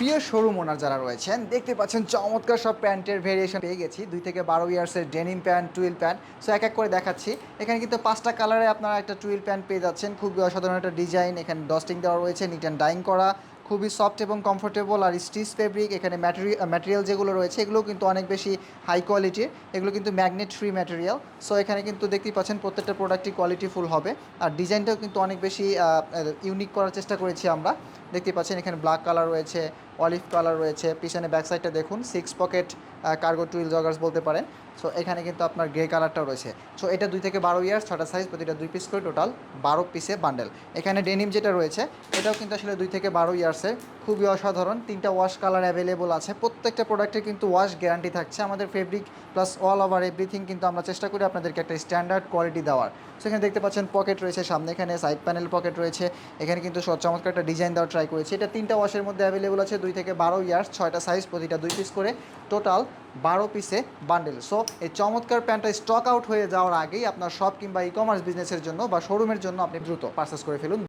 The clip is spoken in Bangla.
প্রিয় শোরুম ওনার যারা রয়েছেন দেখতে পাচ্ছেন চমৎকার সব প্যান্টের ভেরিয়েশন পেয়ে গেছি 2 থেকে 12 ইয়ার্সের denim pant twill pant. So এক এক করে দেখাচ্ছি। এখানে কিন্তু 5টা কালারে আপনারা একটা টুইল প্যান্ট পেয়ে যাচ্ছেন। খুবই অসাধারণ একটা ডিজাইন, এখানে ডস্টিং দেওয়া রয়েছে, নিট অ্যান্ড ডাইং করা, খুবই সফট এবং কমফোর্টেবল আর স্টিচ ফেব্রিক। এখানে ম্যাটেরিয়াল যেগুলো রয়েছে এগুলোও কিন্তু অনেক বেশি হাই কোয়ালিটির, এগুলো কিন্তু ম্যাগনেট ফ্রি ম্যাটেরিয়াল। সো এখানে কিন্তু দেখতেই পাচ্ছেন প্রত্যেকটা প্রোডাক্টই কোয়ালিটিফুল হবে আর ডিজাইনটাও কিন্তু অনেক বেশি ইউনিক করার চেষ্টা করেছি আমরা। দেখতে পাচ্ছেন এখানে ব্ল্যাক কালার রয়েছে, অলিভ কালার রয়েছে, পিছনে ব্যাক সাইডটা দেখুন 6 পকেট কার্গো টুইল জগার্স বলতে পারেন। সো এখানে কিন্তু আপনার গ্রে কালারটাও রয়েছে। সো এটা 2 থেকে 12 ইয়ার্স, 6টা সাইজ, প্রতিটা 2 পিস করে, টোটাল 12 পিসে বান্ডেল। এখানে ডেনিম যেটা রয়েছে এটাও কিন্তু আসলে 2 থেকে 12 ইয়ার্সের, খুবই অসাধারণ। 3টা ওয়াশ কালার অ্যাভেলেবল আছে, প্রত্যেকটা প্রোডাক্টের কিন্তু ওয়াশ গ্যারান্টি থাকছে। আমাদের fabric plus all over everything কিন্তু আমরা চেষ্টা করি আপনাদেরকে একটা স্ট্যান্ডার্ড কোয়ালিটি দেওয়ার। সো এখানে দেখতে পাচ্ছেন পকেট রয়েছে সামনে, এখানে সাইড প্যানেল পকেট রয়েছে, এখানে কিন্তু চমৎকার একটা ডিজাইন দেওয়ার ট্রাই করেছি। এটা 3টা ওয়াশের মধ্যে অ্যাভেলেবল আছে, 2 থেকে 12 ইয়ার্স, 6টা সাইজ, প্রতিটা 2 পিস করে, টোটাল 12 পিসে বান্ডেল। সো এই চমৎকার প্যান্টটা স্টক আউট হয়ে যাওয়ার আগেই আপনার শপ কিংবা ই কমার্স বিজনেসের জন্য বা শোরুমের জন্য আপনি দ্রুত পারচেস করে ফেলুন।